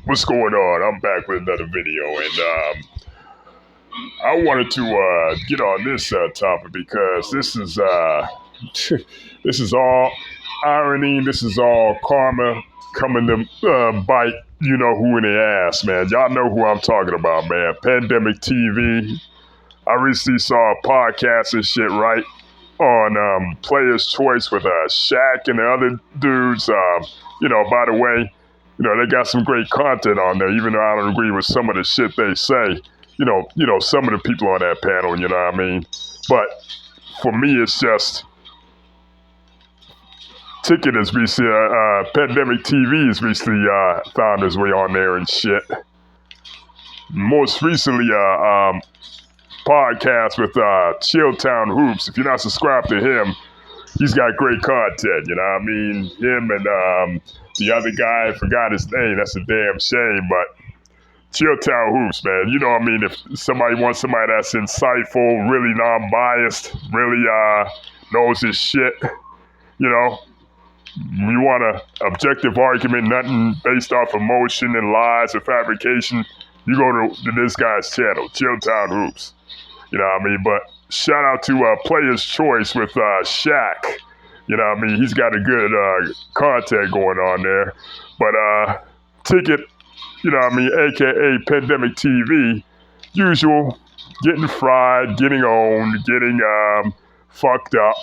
What's going on? I'm back with another video, and I wanted to get on this topic because this is this is all irony. This is all karma coming to bite you know who in the ass, man. Y'all know who I'm talking about, man. Pandemic TV. I recently saw a podcast and shit, right? On Player's Choice with Shaq and the other dudes. By the way, they got some great content on there, even though I don't agree with some of the shit they say. Some of the people on that panel, you know what I mean? But for me, it's just Ticket has recently, Pandemic TV has recently found his way on there and shit. Most recently, podcast with Shoutout Hoops. If you're not subscribed to him, he's got great content, you know what I mean? Him and the other guy, I forgot his name, that's a damn shame, but Shoutout Hoops, man. You know what I mean? If somebody wants somebody that's insightful, really non-biased, really knows his shit, you want an objective argument, nothing based off emotion and lies or fabrication, you go to this guy's channel, Shoutout Hoops. You know what I mean? But shout out to Player's Choice with Shaq. You know what I mean? He's got a good content going on there. But Ticket, you know what I mean, a.k.a. Pandemic TV, usual, getting fried, getting owned, getting fucked up.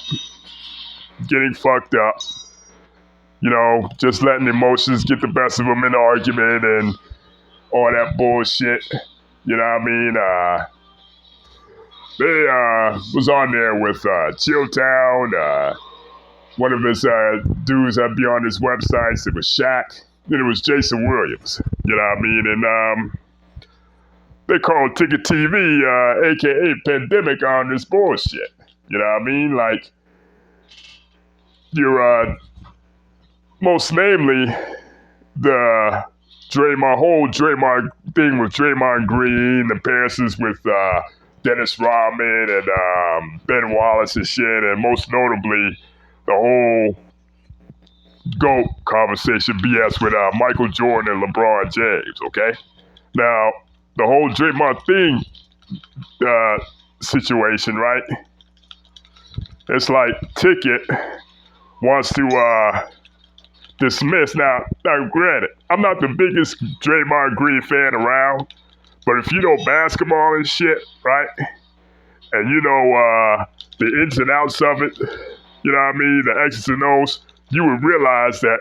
Just letting emotions get the best of them in the argument and all that bullshit. You know what I mean? They was on there with Chilltown, one of his dudes that be on his websites. It was Shaq. Then it was Jason Williams. You know what I mean? And they called Ticket TV, aka Pandemic, on this bullshit. You know what I mean? Like, you're most namely the Draymond thing with Draymond Green, the passes with Dennis Rodman and Ben Wallace and shit, and most notably the whole GOAT conversation BS with Michael Jordan and LeBron James, okay? Now, the whole Draymond thing situation, right? It's like Ticket wants to dismiss. Now, granted, I'm not the biggest Draymond Green fan around, but if you know basketball and shit, right? And you know the ins and outs of it, you know what I mean? The X's and O's, you would realize that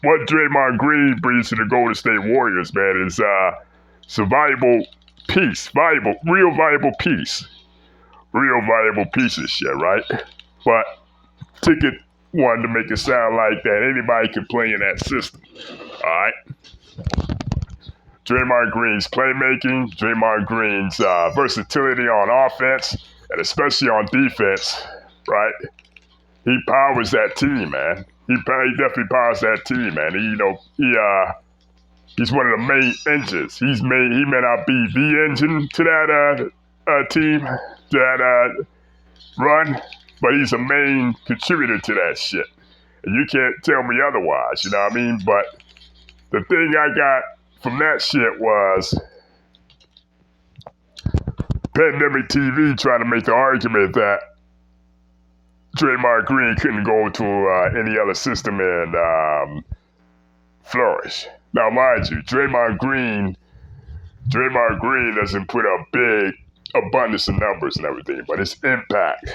what Draymond Green brings to the Golden State Warriors, man, is a valuable piece. Real valuable piece of shit, right? But Ticket wanted to make it sound like that anybody can play in that system, all right? Draymond Green's playmaking, Draymond Green's versatility on offense, and especially on defense, right? He powers that team, man. He definitely powers that team, man. He's one of the main engines. He may not be the engine to that team, to that run, but he's a main contributor to that shit. And you can't tell me otherwise, you know what I mean? But the thing I got from that shit was Pandemic TV trying to make the argument that Draymond Green couldn't go to any other system and flourish. Now, mind you, Draymond Green doesn't put a big abundance of numbers and everything, but his impact,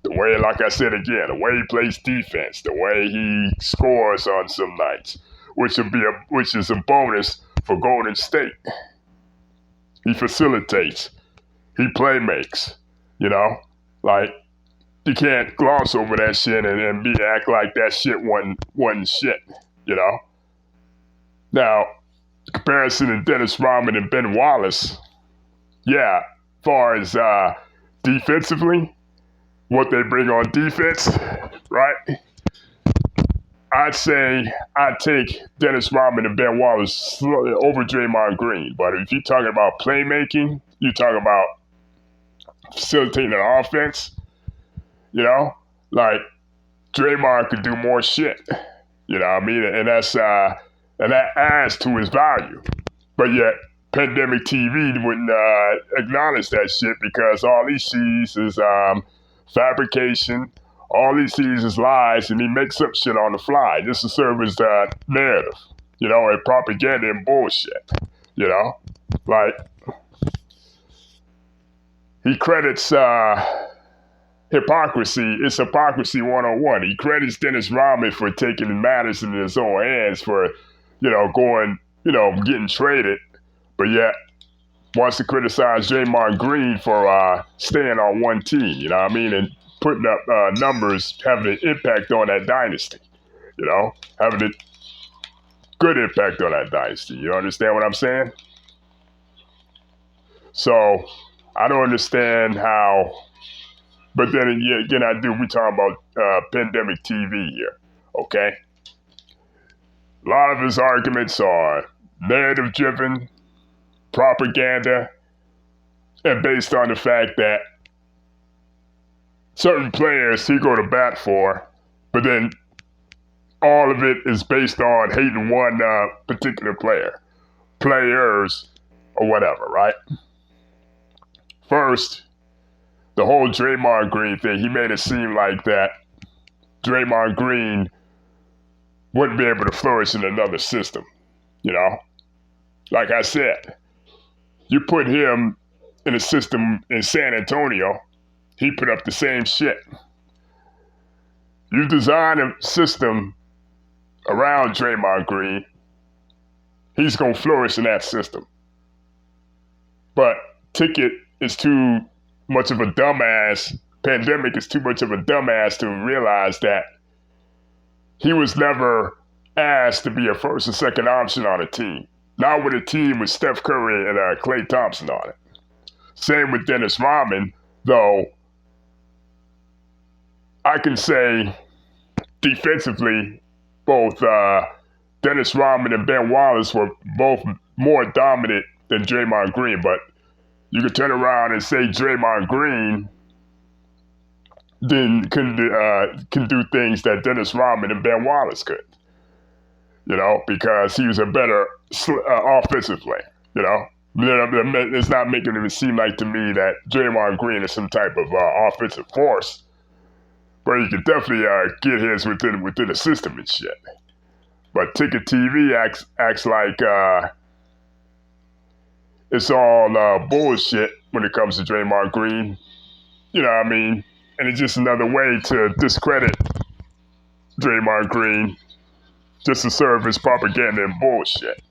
the way, like I said again, the way he plays defense, the way he scores on some nights, which is a bonus for Golden State. He facilitates. He playmakes. Like, you can't gloss over that shit and act like that shit wasn't shit. Now, comparison to Dennis Rodman and Ben Wallace, yeah, as far as defensively, what they bring on defense, right? I'd say I'd take Dennis Rodman and Ben Wallace over Draymond Green. But if you're talking about playmaking, you're talking about facilitating an offense, like Draymond could do more shit. You know what I mean? And that adds to his value. But yet, Pandemic TV wouldn't acknowledge that shit because all he sees is fabrication. All he sees is lies, and he makes up shit on the fly just to serve his narrative, and propaganda and bullshit. Like he credits hypocrisy. It's hypocrisy 101. He credits Dennis Rodman for taking matters into his own hands for, getting traded, but yet wants to criticize Draymond Green for staying on one team. You know what I mean? And putting up numbers, having an impact on that dynasty. Having a good impact on that dynasty. You understand what I'm saying? So I don't understand how. But then again, we're talking about Pandemic TV here, okay? A lot of his arguments are narrative-driven, propaganda, and based on the fact that certain players he go to bat for, but then all of it is based on hating one particular players, or whatever, right? First, the whole Draymond Green thing, he made it seem like that Draymond Green wouldn't be able to flourish in another system, Like I said, you put him in a system in San Antonio, he put up the same shit. You design a system around Draymond Green, he's going to flourish in that system. But Ticket is too much of a dumbass. Pandemic is too much of a dumbass to realize that he was never asked to be a first or second option on a team. Not with a team with Steph Curry and Klay Thompson on it. Same with Dennis Rodman, though I can say defensively, both Dennis Rodman and Ben Wallace were both more dominant than Draymond Green, but you could turn around and say Draymond Green can do things that Dennis Rodman and Ben Wallace could, because he was a better offensive player, It's not making it seem like to me that Draymond Green is some type of offensive force, but he could definitely get his within the system and shit. But Ticket TV acts like it's all bullshit when it comes to Draymond Green. You know what I mean? And it's just another way to discredit Draymond Green just to serve his propaganda and bullshit.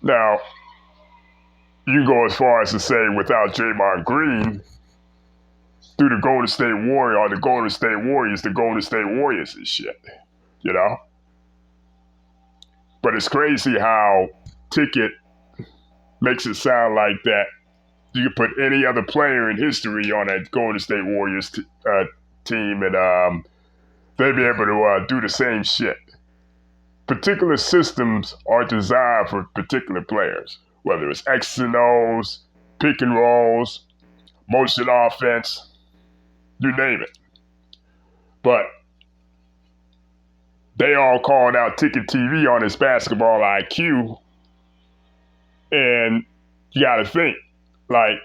Now, you can go as far as to say without Draymond Green, through the Golden State Warriors or the Golden State Warriors and shit. But it's crazy how Ticket makes it sound like that you could put any other player in history on that Golden State Warriors team and they'd be able to do the same shit. Particular systems are designed for particular players, whether it's X's and O's, pick and rolls, motion offense, you name it. But they all called out Ticket TV on his basketball IQ. And you got to think, like,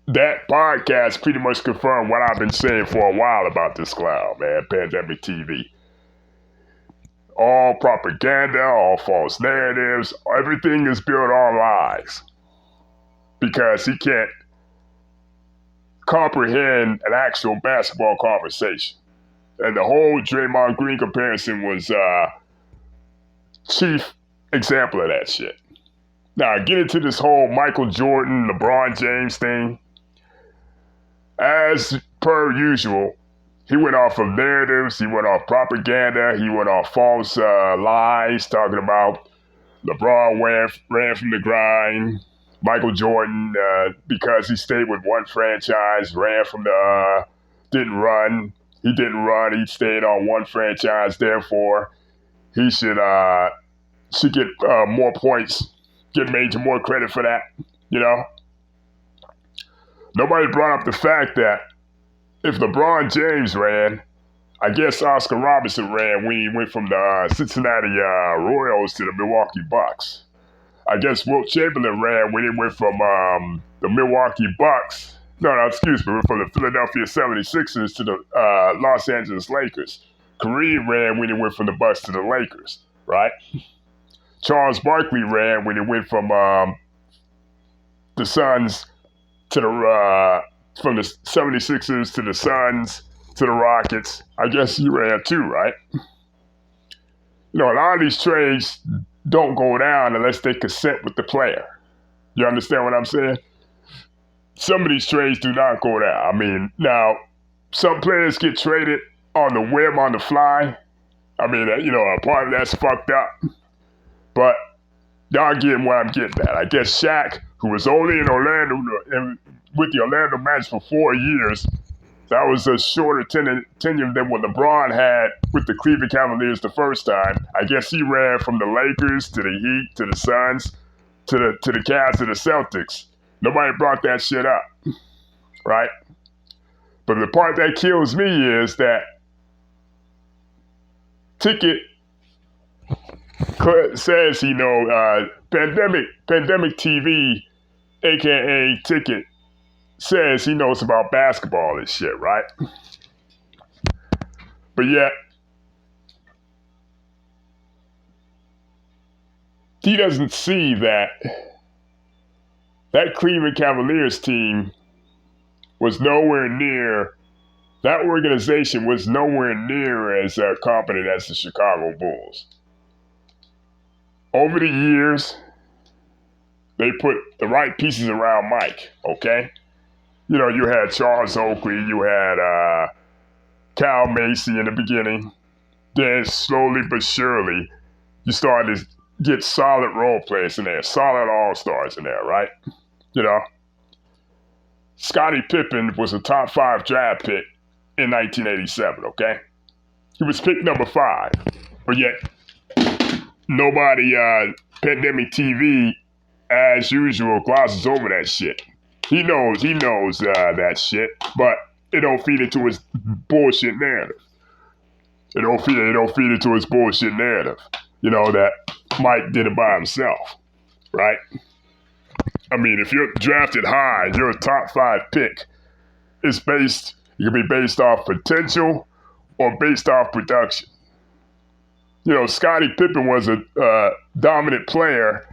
that podcast pretty much confirmed what I've been saying for a while about this clown, man, Pandemic TV. All propaganda, all false narratives, everything is built on lies. Because he can't comprehend an actual basketball conversation. And the whole Draymond Green comparison was chief example of that shit. Now, get into this whole Michael Jordan, LeBron James thing. As per usual, he went off of narratives, he went off propaganda, he went off false lies, talking about LeBron ran from the grind. Michael Jordan, because he stayed with one franchise, didn't run. He didn't run, he stayed on one franchise, therefore he should get more points, get major more credit for that, Nobody brought up the fact that if LeBron James ran, I guess Oscar Robertson ran when he went from the Cincinnati Royals to the Milwaukee Bucks. I guess Wilt Chamberlain ran when he went from the Milwaukee Bucks. No, excuse me, from the Philadelphia 76ers to the Los Angeles Lakers. Kareem ran when he went from the Bucks to the Lakers, right? Charles Barkley ran when he went from the Suns to from the 76ers to the Suns to the Rockets. I guess he ran too, right? You know, a lot of these trades don't go down unless they consent with the player. You understand what I'm saying? Some of these trades do not go down. I mean, now, some players get traded on the whim, on the fly. I mean, you know, a part of that's fucked up. But y'all getting what I'm getting at. I guess Shaq, who was only in Orlando, with the Orlando Magic for 4 years, that was a shorter tenure than what LeBron had with the Cleveland Cavaliers the first time. I guess he ran from the Lakers to the Heat to the Suns to the Cavs to the Celtics. Nobody brought that shit up, right? But the part that kills me is that Ticket says, you know, PandemicTV, aka Ticket, says he knows about basketball and shit, right? But yet, he doesn't see that that Cleveland Cavaliers team was nowhere near, that organization was nowhere near as competent as the Chicago Bulls. Over the years, they put the right pieces around Mike, okay? You know, you had Charles Oakley, you had Cal Macy in the beginning. Then slowly but surely, you started to get solid role players in there, solid all-stars in there, right? You know, Scottie Pippen was a top 5 draft pick in 1987, okay? He was pick number 5, but yet nobody, PandemicTV, as usual, glosses over that shit. He knows that shit, but it don't feed into his bullshit narrative. It don't feed into his bullshit narrative. You know, that Mike did it by himself, right? I mean, if you're drafted high, you're a top 5 pick. You can be based off potential or based off production. You know, Scottie Pippen was a dominant player.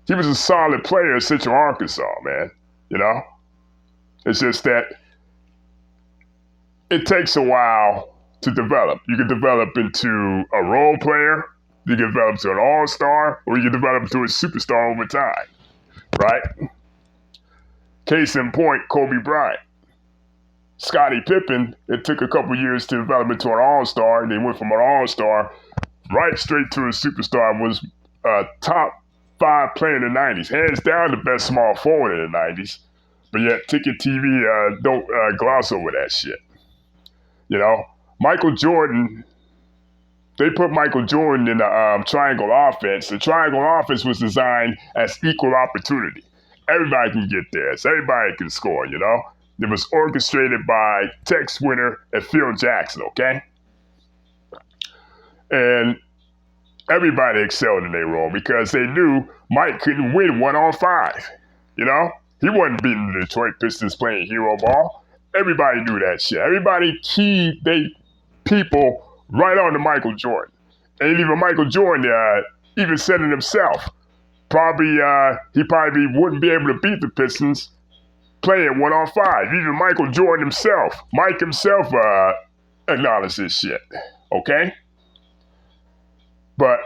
He was a solid player at Central Arkansas, man. You know? It's just that it takes a while to develop. You can develop into a role player, you can develop to an all-star, or you can develop into a superstar over time, right? Case in point, Kobe Bryant. Scottie Pippen, it took a couple years to develop into an all-star, and then went from an all-star right straight to a superstar, and was a top 5 player in the 90s. Hands down the best small forward in the 90s. But yet Ticket TV don't gloss over that shit. You know, Michael Jordan, they put Michael Jordan in the triangle offense. The triangle offense was designed as equal opportunity. Everybody can get there. So everybody can score, you know? It was orchestrated by Tex Winter and Phil Jackson, okay? And everybody excelled in their role because they knew Mike couldn't win 1-on-5, you know? He wasn't beating the Detroit Pistons playing hero ball. Everybody knew that shit. Everybody keyed they people right on to Michael Jordan. And even Michael Jordan even said it himself. He probably wouldn't be able to beat the Pistons playing 1-on-5. Even Michael Jordan himself, Mike himself acknowledged this shit, okay? But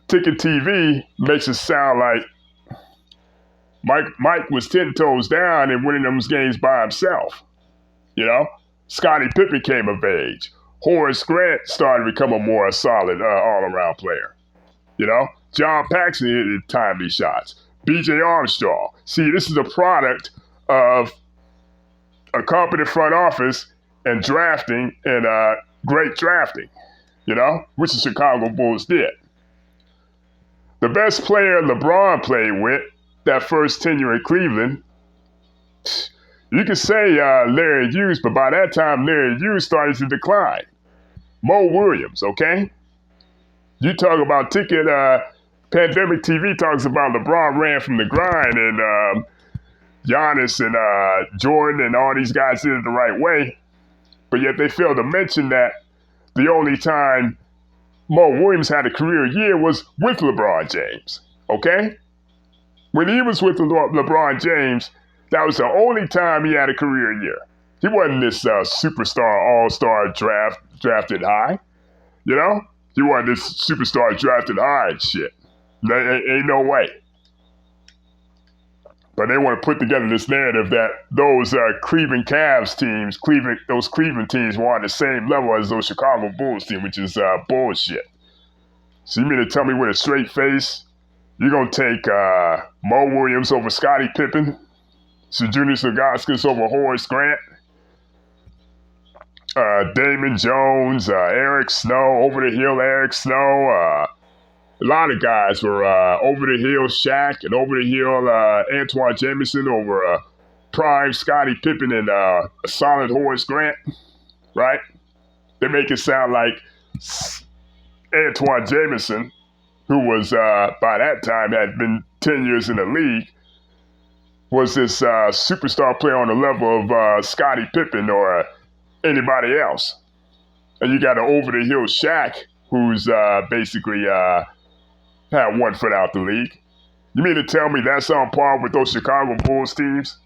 Ticket TV makes it sound like Mike was 10 toes down and winning those games by himself. You know, Scottie Pippen came of age. Horace Grant started to become a more solid all-around player. You know, John Paxson hit timely shots. B.J. Armstrong. See, this is a product of a competent front office and drafting and great drafting, you know, which the Chicago Bulls did. The best player LeBron played with, that first tenure in Cleveland, You could say Larry Hughes, but by that time, Larry Hughes started to decline. Mo Williams, okay? You talk about ticket, Pandemic TV talks about LeBron ran from the grind and Giannis and Jordan and all these guys did it the right way. But yet they failed to mention that the only time Mo Williams had a career year was with LeBron James, okay? When he was with LeBron James, that was the only time he had a career year. He wasn't this superstar, all-star drafted high, you know? He wasn't this superstar drafted high and shit. Ain't no way. But they want to put together this narrative that those Cleveland Cavs teams, those Cleveland teams were on the same level as those Chicago Bulls team, which is bullshit. So you mean to tell me with a straight face, you're going to take Mo Williams over Scottie Pippen, Junior Sagauskas over Horace Grant, Damon Jones, Eric Snow, over the hill Eric Snow. A lot of guys were over the hill Shaq and over the hill Antoine Jameson over prime Scottie Pippen and a solid Horace Grant, right? They make it sound like Antoine Jameson, who was by that time had been 10 years in the league, was this superstar player on the level of Scottie Pippen or anybody else. And you got an over-the-hill Shaq who's basically had 1 foot out the league. You mean to tell me that's on par with those Chicago Bulls teams?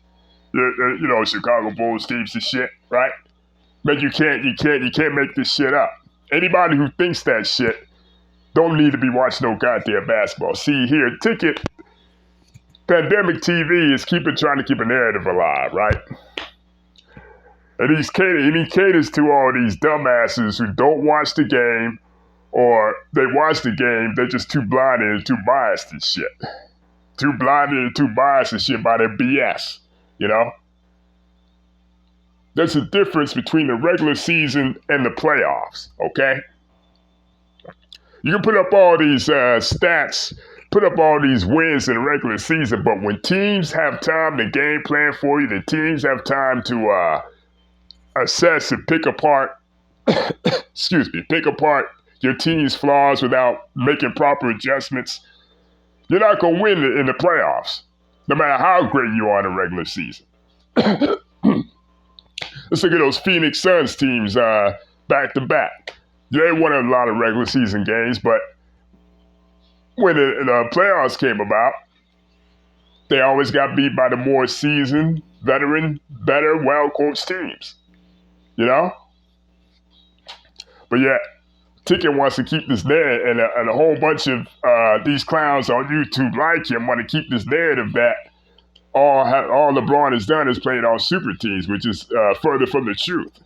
You know, Chicago Bulls teams and shit, right? But you can't make this shit up. Anybody who thinks that shit don't need to be watching no goddamn basketball. See here, ticket. Pandemic TV is trying to keep a narrative alive, right? And he caters to all these dumbasses who don't watch the game, or they watch the game, they're just too blinded and too biased and shit. Too blinded and too biased and shit by their BS, you know? There's a difference between the regular season and the playoffs, okay? You can put up all these stats, put up all these wins in the regular season, but when teams have time to game plan for you, the teams have time to assess and pick apart, pick apart your team's flaws without making proper adjustments, you're not going to win in the playoffs, no matter how great you are in the regular season. Let's look at those Phoenix Suns teams back to back. They won a lot of regular season games, but when the playoffs came about, they always got beat by the more seasoned, veteran, better, well-coached teams. You know? But yet, Ticket wants to keep this narrative, and a whole bunch of these clowns on YouTube like him want to keep this narrative that all LeBron has done is played on super teams, which is further from the truth.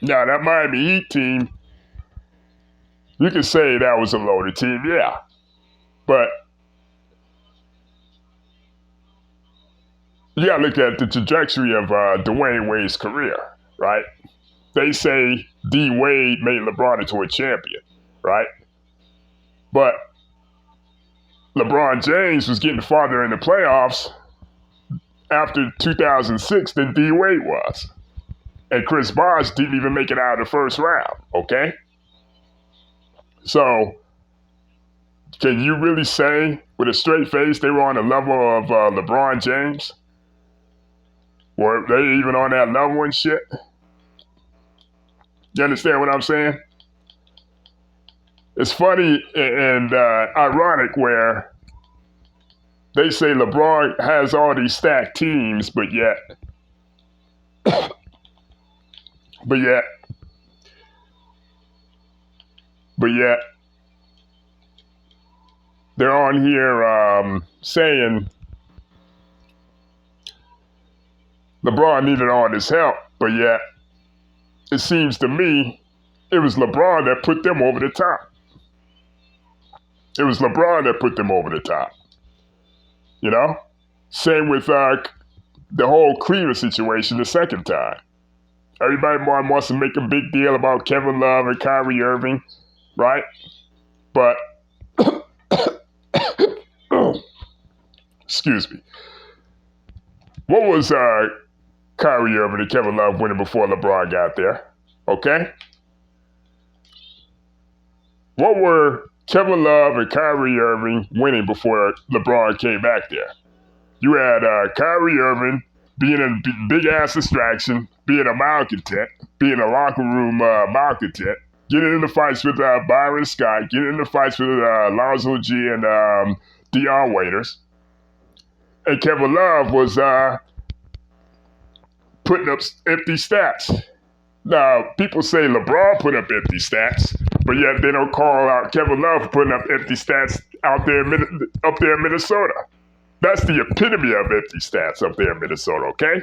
Now, that Miami Heat team, you could say that was a loaded team, yeah. But you got to look at the trajectory of Dwayne Wade's career, right? They say D. Wade made LeBron into a champion, right? But LeBron James was getting farther in the playoffs after 2006 than D. Wade was. And Chris Bosh didn't even make it out of the first round, okay? So, can you really say with a straight face they were on the level of LeBron James? Were they even on that level and shit? You understand what I'm saying? It's funny and ironic where they say LeBron has all these stacked teams, but yet they're on here saying LeBron needed all this help, but yet it seems to me it was LeBron that put them over the top. It was LeBron that put them over the top. You know? Same with the whole Cleveland situation the second time. Everybody wants to make a big deal about Kevin Love and Kyrie Irving, right? But, excuse me. What was Kyrie Irving and Kevin Love winning before LeBron got there? Okay? What were Kevin Love and Kyrie Irving winning before LeBron came back there? You had Kyrie Irving being a big-ass distraction, being a malcontent, being a locker room malcontent, getting into fights with Byron Scott, getting into fights with Lonzo G and Dion Waiters. And Kevin Love was putting up empty stats. Now, people say LeBron put up empty stats, but yet they don't call out Kevin Love for putting up empty stats up there in Minnesota. That's the epitome of empty stats up there in Minnesota, okay?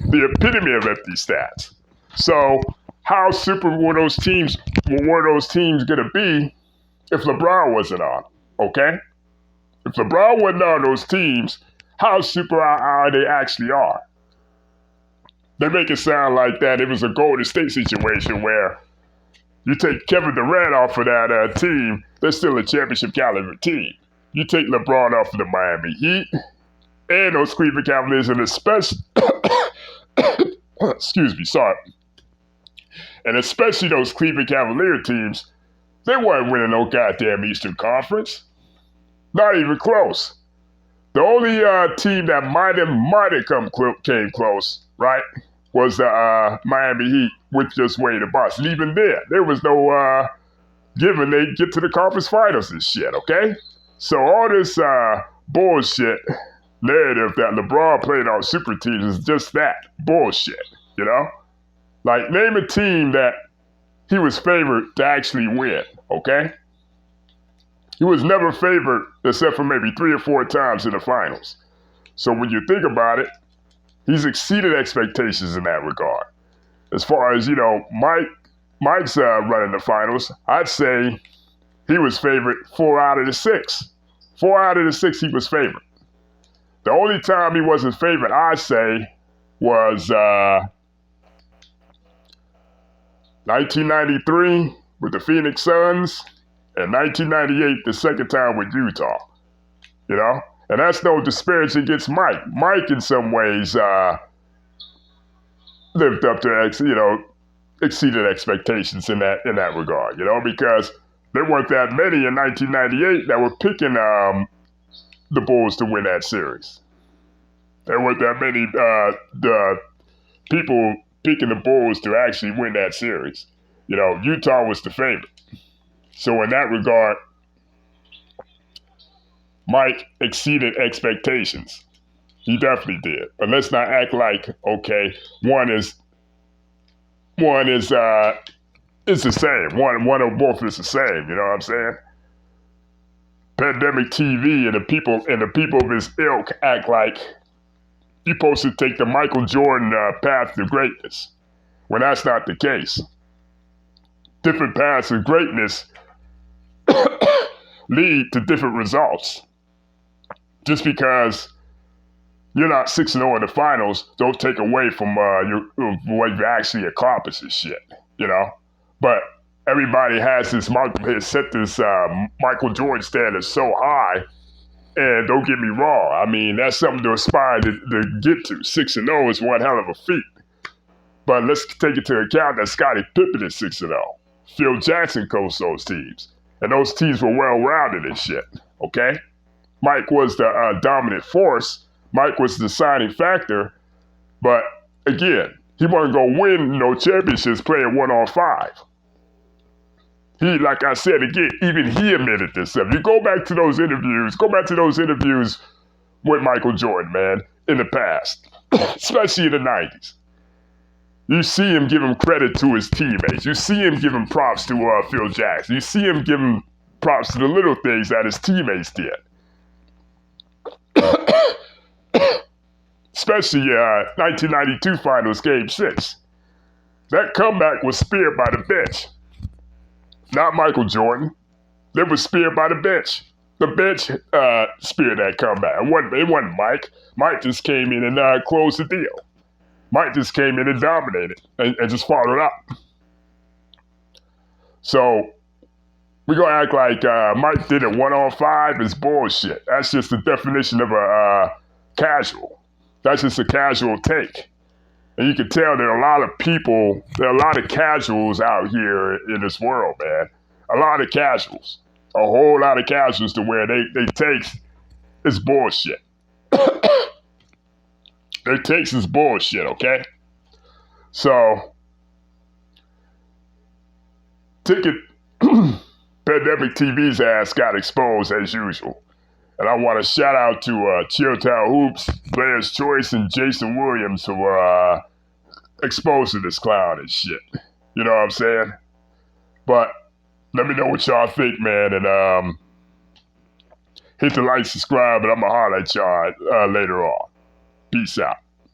The epitome of empty stats. So, how super were those teams going to be if LeBron wasn't on, okay? If LeBron wasn't on those teams, how super are they actually are? They make it sound like that it was a Golden State situation where you take Kevin Durant off of that team, they're still a championship caliber team. You take LeBron off of the Miami Heat and those Cleveland Cavaliers, and especially, and especially those Cleveland Cavalier teams, they weren't winning no goddamn Eastern Conference. Not even close. The only team that might have came close, right, was the Miami Heat with just Wade and Boss. And even there was no given they get to the conference finals and shit, okay? So all this bullshit narrative that LeBron played on super teams is just that, bullshit, you know? Like, name a team that he was favored to actually win, okay? He was never favored except for maybe 3 or 4 times in the finals. So when you think about it, he's exceeded expectations in that regard. As far as, you know, Mike's running the finals, I'd say he was favored 4 out of the 6. 4 out of the 6 he was favored. The only time he wasn't favored, I'd say, was 1993 with the Phoenix Suns and 1998 the second time with Utah. You know? And that's no disparaging against Mike. Mike, in some ways, lived up to, exceeded expectations in that regard, you know, because there weren't that many in 1998 that were picking the Bulls to win that series. There weren't that many the people picking the Bulls to actually win that series. You know, Utah was the favorite. So in that regard, Mike exceeded expectations. He definitely did. But let's not act like, okay, one is the same. One or both is the same. You know what I'm saying? PandemicTV and the people of his ilk act like you're supposed to take the Michael Jordan path to greatness, when that's not the case. Different paths of greatness lead to different results. Just because you're not 6-0 in the finals, don't take away from what you actually accomplished and shit, you know? But everybody has set this Michael Jordan standard so high, and don't get me wrong, I mean, that's something to aspire to get to. 6-0 is one hell of a feat. But let's take into account that Scottie Pippen is 6-0. Phil Jackson coached those teams. And those teams were well-rounded and shit, okay? Mike was the dominant force. Mike was the deciding factor. But, again, he wasn't going to win no championships playing 1-on-5. He, like I said, again, even he admitted this stuff. You go back to those interviews with Michael Jordan, man, in the past, especially in the 90s. You see him giving credit to his teammates. You see him giving props to Phil Jackson. You see him giving props to the little things that his teammates did. Especially 1992 Finals Game 6. That comeback was speared by the bench. Not Michael Jordan. It was speared by the bench. The bench speared that comeback. It wasn't Mike. Mike just came in and closed the deal. Mike just came in and dominated and just followed up. So we're going to act like Mike did it 1-on-5 is bullshit. That's just the definition of a casual. That's just a casual take. And you can tell there are a lot of people, there are a lot of casuals out here in this world, man. A lot of casuals. A whole lot of casuals to where they takes is bullshit. Their takes is bullshit, okay? So, Ticket Pandemic TV's ass got exposed as usual. And I want to shout out to Shoutout Hoops, Player's Choice, and Jason Williams who were exposed to this clown and shit. You know what I'm saying? But let me know what y'all think, man. And hit the like, subscribe, and I'm going to holler at y'all later on. Peace out.